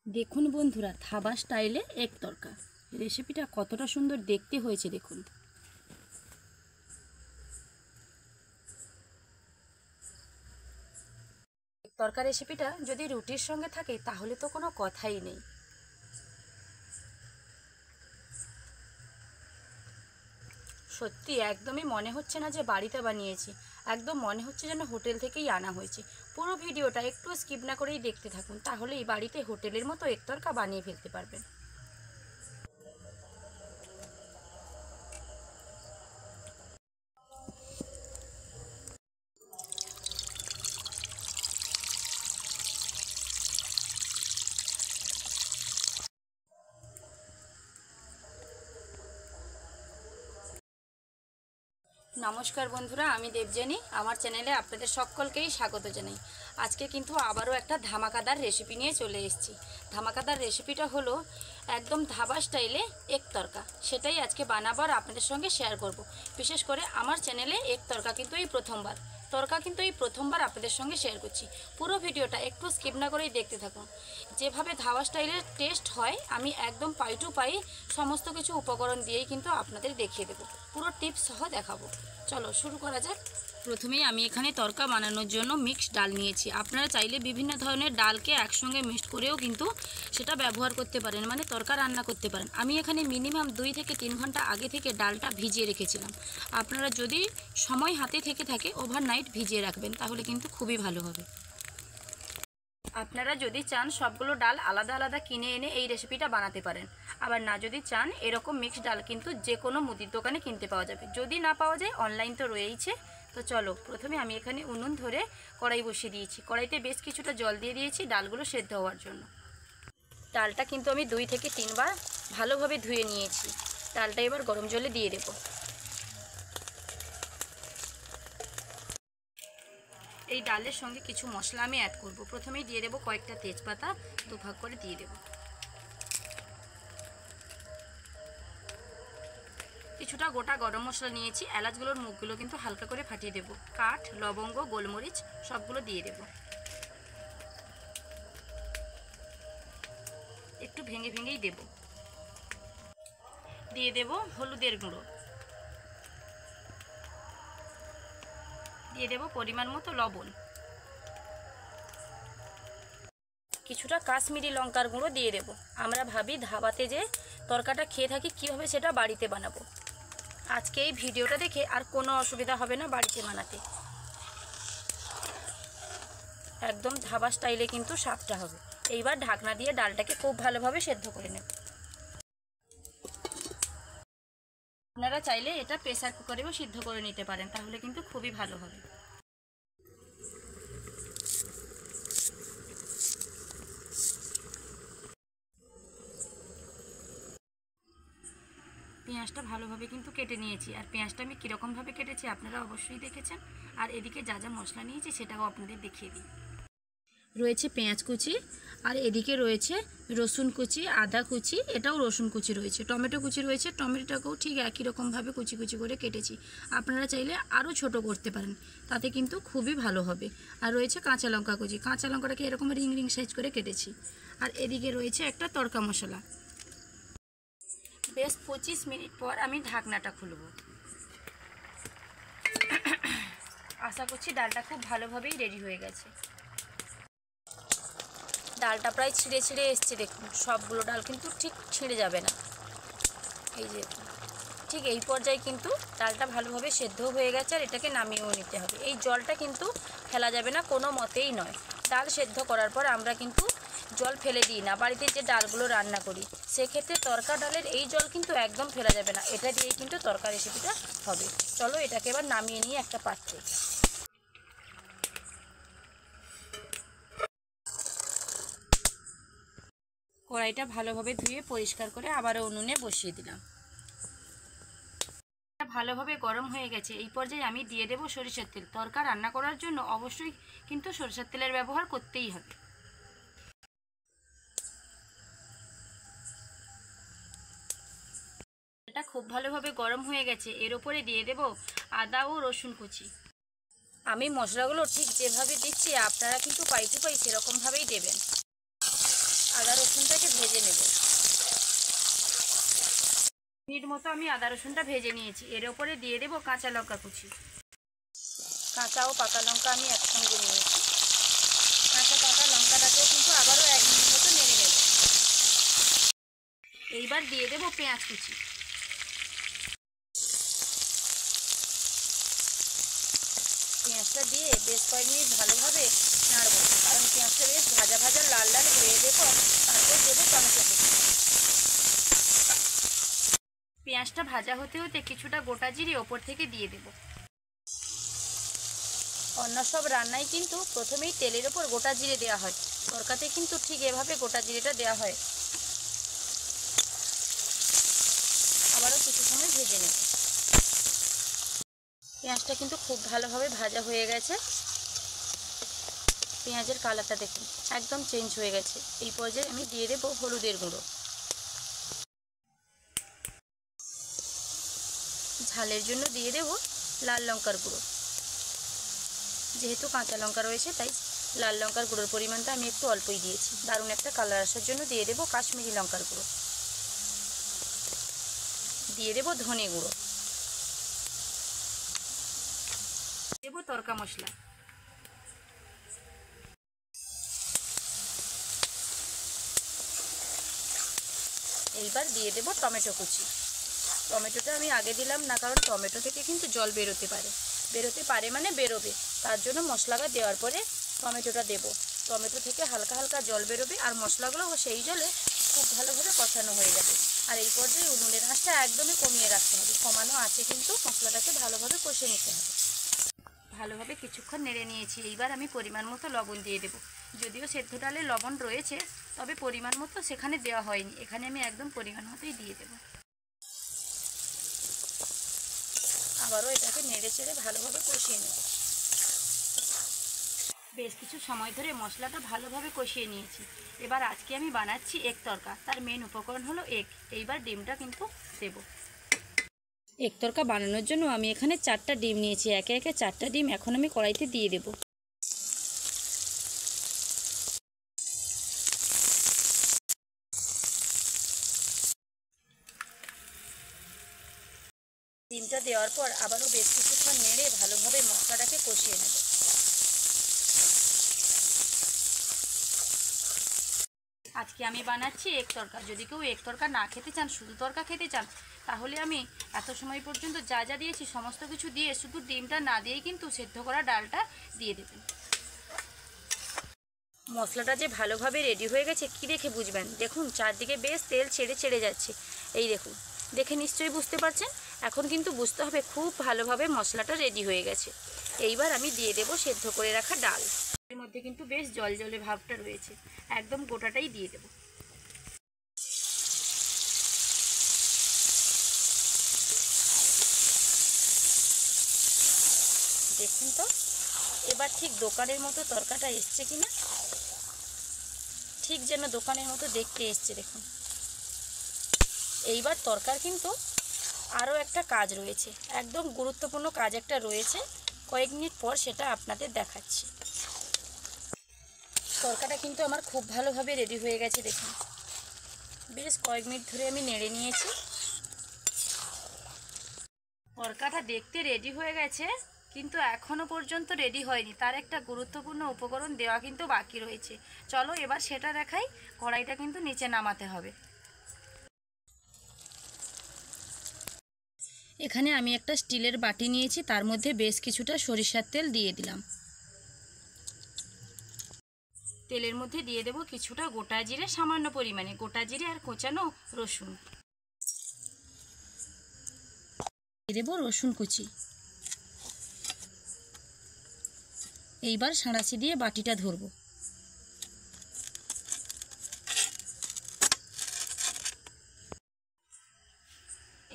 দেখুন বন্ধুরা, ধাবা স্টাইলে এক তরকা রেসিপিটা কতটা সুন্দর দেখতে হয়েছে দেখুন। তরকা রেসিপিটা যদি রুটির সঙ্গে থাকে তাহলে তো কোনো কথাই নেই। সত্যি একদমই মনে হচ্ছে না যে বাড়িতে বানিয়েছি, একদম মনে হচ্ছে যেন হোটেল থেকেই আনা হয়েছে। পুরো ভিডিওটা একটু স্কিপ না করেই দেখতে থাকুন, তাহলেই বাড়িতে হোটেলের মতো এক তরকা বানিয়ে ফেলতে পারবেন। নমস্কার বন্ধুরা, আমি দেবযানী। আমার চ্যানেলে আপনাদের সকলকেই স্বাগত জানাই। আজকে কিন্তু আবারও একটা ধামাকাদার রেসিপি নিয়ে চলে এসেছি। ধামাকাদার রেসিপিটা হলো একদম ধাবা স্টাইলে এক তরকা। সেটাই আজকে বানাবার আপনাদের সঙ্গে শেয়ার করব। বিশেষ করে আমার চ্যানেলে এক তরকা কিন্তু এই প্রথমবার আপনাদের সঙ্গে শেয়ার করছি। পুরো ভিডিওটা একটু স্কিপ না করেই দেখতে থাকুন। যেভাবে ধাবা স্টাইলের টেস্ট হয় আমি একদম পাই টু পাই সমস্ত কিছু উপকরণ দিয়েই কিন্তু আপনাদের দেখিয়ে দেবো, পুরো টিপস সহ দেখাবো। চলো শুরু করা যাক। প্রথমেই আমি এখানে তরকা বানানোর জন্য মিক্সড ডাল নিয়েছি। আপনারা চাইলে বিভিন্ন ধরনের ডালকে একসঙ্গে মিক্সড করেও কিন্তু সেটা ব্যবহার করতে পারেন, মানে তরকা রান্না করতে পারেন। আমি এখানে মিনিমাম 2 থেকে 3 ঘন্টা আগে থেকে ডালটা ভিজিয়ে রেখেছিলাম। আপনারা যদি সময় হাতে থেকে থাকে ওভারনাইট ভিজিয়ে রাখবেন, তাহলে কিন্তু খুবই ভালো হবে। আপনারা যদি চান সবগুলো ডাল আলাদা আলাদা কিনে এনে এই রেসিপিটা বানাতে পারেন। আবার না যদি চান এরকম মিক্সড ডাল কিন্তু যে কোনো মুদির দোকানে কিনতে পাওয়া যাবে। যদি না পাওয়া যায় অনলাইন তো রয়েইছে। তো চলো, প্রথমে আমি এখানে উনুন ধরে কড়াই বসিয়ে দিয়েছি। কড়াইতে বেশ কিছুটা জল দিয়ে দিয়েছি ডালগুলো সেদ্ধ হওয়ার জন্য। ডালটা কিন্তু আমি 2 থেকে 3 বার ভালোভাবে ধুয়ে নিয়েছি। ডালটা এবার গরম জলে দিয়ে দেবো। এই ডালের সঙ্গে কিছু মশলা আমি অ্যাড করব। প্রথমেই দিয়ে দেবো কয়েকটা তেজপাতা, দুভাগ করে দিয়ে দেবো। কিছুটা গোটা গরম মশলা নিয়েছি, এলাচগুলোর মুখগুলো কিন্তু হালকা করে ফাটিয়ে দেবো। কাঠ, লবঙ্গ, গোলমরিচ সবগুলো দিয়ে দেবো। একটু ভেঙে ভেঙেই দেব। দিয়ে দেব হলুদের গুঁড়ো, দিয়ে দেব পরিমাণ মতো লবণ, কিছুটা কাশ্মীরি লঙ্কার গুঁড়ো দিয়ে দেব। আমরা ভাবি ধাবাতে যে তরকাটা খেয়ে থাকি, কীভাবে সেটা বাড়িতে বানাবো। আজকে এই ভিডিওটা দেখে আর কোনো অসুবিধা হবে না বাড়িতে বানাতে। একদম ধাবা স্টাইলে কিন্তু স্বাদটা হবে। এইবার ঢাকনা দিয়ে ডালটাকে খুব ভালোভাবে সেদ্ধ করে নেব। আপনারা চাইলে এটা প্রেসার কুকারেও সিদ্ধ করে নিতে পারেন, তাহলে কিন্তু খুবই ভালো হবে। পেঁয়াজটা ভালোভাবে কিন্তু কেটে নিয়েছি, আর পেঁয়াজটা আমি কীরকমভাবে কেটেছি আপনারা অবশ্যই দেখেছেন। আর এদিকে যা যা মশলা নিয়েছি সেটাও আপনাদের দেখিয়ে দিই। রয়েছে পেঁয়াজ কুচি, আর এদিকে রয়েছে রসুন কুচি, আদা কুচি, এটাও রসুন কুচি রয়েছে, টমেটো কুচি রয়েছে। টমেটোটাকেও ঠিক একই রকমভাবে কুচি কুচি করে কেটেছি। আপনারা চাইলে আরও ছোট করতে পারেন, তাতে কিন্তু খুবই ভালো হবে। আর রয়েছে কাঁচা লঙ্কা কুচি, কাঁচা লঙ্কাটাকে এরকম রিং রিং সাইজ করে কেটেছি। আর এদিকে রয়েছে একটা তড়কা মশলা। বেশ 25 মিনিট পর আমি ঢাকনাটা খুলব। আশা করছি ডালটা খুব ভালোভাবেই রেডি হয়ে গেছে। ডালটা প্রায় ছিঁড়ে ছিঁড়ে এসছে দেখুন। সবগুলো ডাল কিন্তু ঠিক ছিঁড়ে যাবে না। এই যে ঠিক এই পর্যায়ে কিন্তু ডালটা ভালোভাবে সেদ্ধ হয়ে গেছে, আর এটাকে নামিয়েও নিতে হবে। এই জলটা কিন্তু ফেলা যাবে না কোনো মতেই নয়। ডাল সেদ্ধ করার পর আমরা কিন্তু জল ফেলে দিই না, বাড়িতে যে ডালগুলো রান্না করি সেক্ষেত্রে তরকা ডালের এই জল কিন্তু একদম ফেলা যাবে না। এটা দিয়েই কিন্তু তরকা রেসিপিটা হবে। চলো এটাকে এবার নামিয়ে নিয়ে একটা পাত্রে। কড়াইটা ভালোভাবে ধুয়ে পরিষ্কার করে আবারও উনুনে বসিয়ে দিলাম। ভালোভাবে গরম হয়ে গেছে। এই পর্যায়ে আমি দিয়ে দেব সরিষার তেল। তরকা রান্না করার জন্য অবশ্যই কিন্তু সরিষার তেলের ব্যবহার করতেই হবে। এটা খুব ভালোভাবে গরম হয়ে গেছে। এর উপরে দিয়ে দেব আদা ও রসুন কুচি। আমি মশলাগুলো ঠিক যেভাবে দিচ্ছি আপনারা কিন্তু পাই টু পাই সেরকমভাবেই দেবেন। আদা রসুন রসুনটাকে ভেজে নেব। মিনিট মতো আমি আদা রসুনটা ভেজে নিয়েছি। এর ওপরে দিয়ে দেবো কাঁচা লঙ্কা কুচি। কাঁচা ও পাকা লঙ্কা আমি একসঙ্গে নিয়েছি। কাঁচা পাকা লঙ্কাটাকেও কিন্তু আবারও 1 মিনিট মতো নেড়ে নেব। এইবার দিয়ে দেবো পেঁয়াজ কুচি। পেঁয়াজটা দিয়ে বেশ কয়েক মিনিট ভালোভাবে নাড়বো, কারণ পেঁয়াজটা বেশ ভাজা ভাজা লাল লাল হয়ে দেবো। তারপর দেবো টমেটো কুচি। পেঁয়াজটা ভাজা হতে হতে কিছুটা গোটা জিরে ওপর থেকে দিয়ে দেব। অন্য সব রান্নায় কিন্তু প্রথমেই তেলের ওপর গোটা জিরে দেওয়া হয়, তরকাতে কিন্তু ঠিক এভাবে গোটা জিরেটা দেওয়া হয়। আবারও কিছু সময় ভেজে নেব। পেঁয়াজটা কিন্তু খুব ভালোভাবে ভাজা হয়ে গেছে। পেঁয়াজের কালারটা দেখুন একদম চেঞ্জ হয়ে গেছে। এই পর্যায়ে আমি দিয়ে দেবো হলুদের গুঁড়ো। ঝালের জন্য দিয়ে দেবো লাল লঙ্কার গুঁড়ো। যেহেতু কাঁচা লঙ্কা রয়েছে তাই লাল লঙ্কার গুঁড়োর পরিমাণটা আমি একটু অল্পই দিয়েছি। দারুণ একটা কালার আসার জন্য দিয়ে দেবো কাশ্মীরি লঙ্কার গুঁড়ো। দিয়ে দেবো ধনে গুঁড়ো। দেবো তড়কা মশলা। এইবার দিয়ে দেবো টমেটো কুচি। টমেটোটা আমি আগে দিলাম না, কারণ টমেটো থেকে কিন্তু জল বেরোতে পারে মানে বেরোবে। তার জন্য মশলাটা দেওয়ার পরে টমেটোটা দেব। টমেটো থেকে হালকা হালকা জল বেরোবে আর মশলাগুলো সেই জলে খুব ভালোভাবে কষানো হয়ে যাবে। আর এই পর্যায়ে উনুনের আঁচটা একদমই কমিয়ে রাখতে হবে। কমানো আছে কিন্তু মশলাটাকে ভালোভাবে কষে নিতে হবে। ভালোভাবে কিছুক্ষণ নেড়ে নিয়েছি। এইবার আমি পরিমাণ মতো লবণ দিয়ে দেব। যদিও সেদ্ধ ডালে লবণ রয়েছে, তবে পরিমাণ মতো সেখানে দেওয়া হয়নি। এখানে আমি একদম পরিমাণ মতোই দিয়ে দেব। আবারও এটাকে নেড়ে চেড়ে ভালোভাবে কষিয়ে নেব। বেশ কিছু সময় ধরে মশলাটা ভালোভাবে কষিয়ে নিয়েছি। এবার আজকে আমি বানাচ্ছি এগ তড়কা। তার মেন উপকরণ হলো এগ। এইবার ডিমটা কিন্তু দেব। এগ তড়কা বানানোর জন্য আমি এখানে 4টা ডিম নিয়েছি। একে একে 4টা ডিম এখন আমি কড়াইতে দিয়ে দেব। ডিমটা দেওয়ার পর আবারও বেশ কিছুক্ষণ নেড়ে ভালোভাবে মশলাটাকে কষিয়ে নেব। আজকে আমি বানাচ্ছি এগ তড়কা। যদি কেউ এগ তড়কা না খেতে চান, শুধু তড়কা খেতে চান, তাহলে আমি এত সময় পর্যন্ত যা যা দিয়েছি সমস্ত কিছু দিয়ে শুধু ডিমটা না দিয়েই কিন্তু সেদ্ধ করা ডালটা দিয়ে দেবেন। মশলাটা যে ভালোভাবে রেডি হয়ে গেছে কি দেখে বুঝবেন, দেখুন চারদিকে বেশ তেল ছেড়ে ছেড়ে যাচ্ছে। এই দেখুন, দেখে নিশ্চয়ই বুঝতে পারছেন। এখন কিন্তু বুঝতে হবে খুব ভালোভাবে মশলাটা রেডি হয়ে গেছে। এইবার আমি দিয়ে দেব সেদ্ধ করে রাখা ডাল। এর মধ্যে কিন্তু বেশ জল জলে ভাবটা রয়েছে, একদম গোটাটাই দিয়ে দেব। দেখুন তো এবার ঠিক দোকানের মতো তরকাটা এসছে কিনা, ঠিক যেন দোকানের মতো দেখতে এসছে। দেখুন এইবার তরকার কিন্তু আরও একটা কাজ রয়েছে, একদম গুরুত্বপূর্ণ কাজ একটা রয়েছে। কয়েক মিনিট পর সেটা আপনাদের দেখাচ্ছি। তরকাটা কিন্তু আমার খুব ভালোভাবে রেডি হয়ে গেছে। দেখুন বেশ কয়েক মিনিট ধরে আমি নেড়ে নিয়েছি। তরকাটা দেখতে রেডি হয়ে গেছে, কিন্তু এখনও পর্যন্ত রেডি হয়নি। তার একটা গুরুত্বপূর্ণ উপকরণ দেওয়া কিন্তু বাকি রয়েছে। চলো এবার সেটা দেখাই। কড়াইটা কিন্তু নিচে নামাতে হবে। এখানে আমি একটা স্টিলের বাটি নিয়েছি, তার মধ্যে বেশ কিছুটা সরিষার তেল দিয়ে দিলাম। তেলের মধ্যে দিয়ে দেব কিছুটা গোটা জিরে, সামান্য পরিমাণে গোটা জিরে আর কোচানো রসুন। দিয়ে দেব রসুন কুচি। এইবার সাঁড়াশি দিয়ে বাটিটা ধরবো।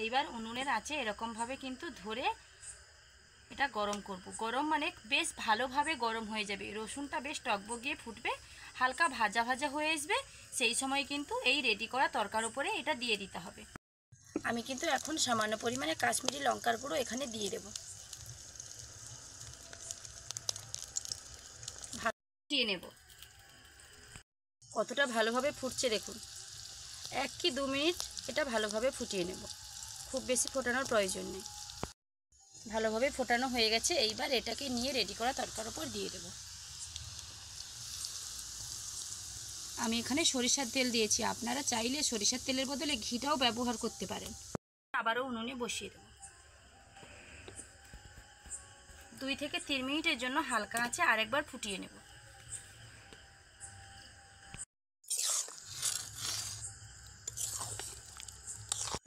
এইবার উনুনের আঁচে এরকমভাবে কিন্তু ধরে এটা গরম করব। গরম মানে বেশ ভালোভাবে গরম হয়ে যাবে। রসুনটা বেশ টকবগিয়ে ফুটবে, হালকা ভাজা ভাজা হয়ে আসবে। সেই সময় কিন্তু এই রেডি করা তরকার উপরে এটা দিয়ে দিতে হবে। আমি কিন্তু এখন সামান্য পরিমাণে কাশ্মীরি লঙ্কার গুঁড়ো এখানে দিয়ে দেব। দিয়ে নেব। কতটা ভালোভাবে ফুটছে দেখুন। 1 কি 2 মিনিট এটা ভালোভাবে ফুটিয়ে নেব, খুব বেশি ফোটানোর প্রয়োজন নেই। ভালোভাবে ফোটানো হয়ে গেছে, এইবার এটাকে নিয়ে রেডি করা তরকার উপর দিয়ে দেব। আমি এখানে সরিষার তেল দিয়েছি, আপনারা চাইলে সরিষার তেলের বদলে ঘিটাও ব্যবহার করতে পারেন। আবারও উনুনে বসিয়ে দেব। 2 থেকে 3 মিনিটের জন্য হালকা আঁচে আরেকবার ফুটিয়ে নেব।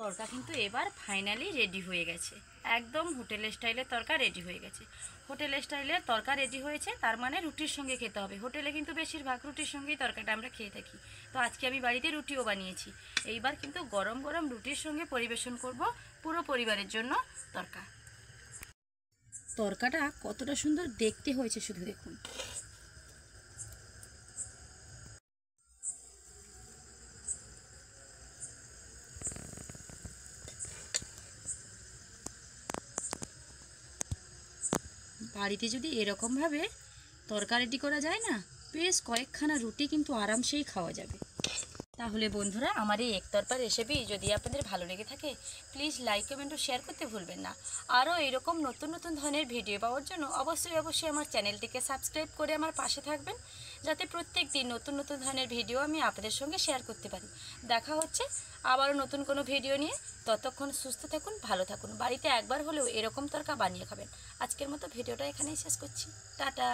তরকা কিন্তু এবার ফাইনালি রেডি হয়ে গেছে, একদম হোটেল স্টাইলের তরকা রেডি হয়ে গেছে। হোটেল স্টাইলের তরকা রেডি হয়েছে, তার মানে রুটির সঙ্গে খেতে হবে। হোটেলে কিন্তু বেশিরভাগ রুটির সঙ্গেই তরকাটা আমরা খেয়ে থাকি, তো আজকে আমি বাড়িতে রুটিও বানিয়েছি। এইবার কিন্তু গরম গরম রুটির সঙ্গে পরিবেশন করব পুরো পরিবারের জন্য তরকা। তরকাটা কতটা সুন্দর দেখতে হয়েছে শুধু দেখুন। বাড়িতে যদি এরকমভাবে তরকা রেডি করা যায় না, বেশ কয়েকখানা রুটি কিন্তু আরামসেই খাওয়া যাবে। তাহলে বন্ধুরা, আমার এই একতরফা রেসিপি যদি আপনাদের ভালো লেগে থাকে, প্লিজ লাইক কমেন্ট ও শেয়ার করতে ভুলবেন না। আরও এরকম নতুন নতুন ধরনের ভিডিও পাওয়ার জন্য অবশ্যই আমার চ্যানেলটিকে সাবস্ক্রাইব করে আমার পাশে থাকবেন, যাতে প্রত্যেক দিন নতুন নতুন ধরনের ভিডিও আমি আপনাদের সঙ্গে শেয়ার করতে পারি। দেখা হচ্ছে আবারও নতুন কোনো ভিডিও নিয়ে। ততক্ষণ সুস্থ থাকুন, ভালো থাকুন, বাড়িতে একবার হলেও এরকম তরকা বানিয়ে খাবেন। আজকের মতো ভিডিওটা এখানেই শেষ করছি। টাটা।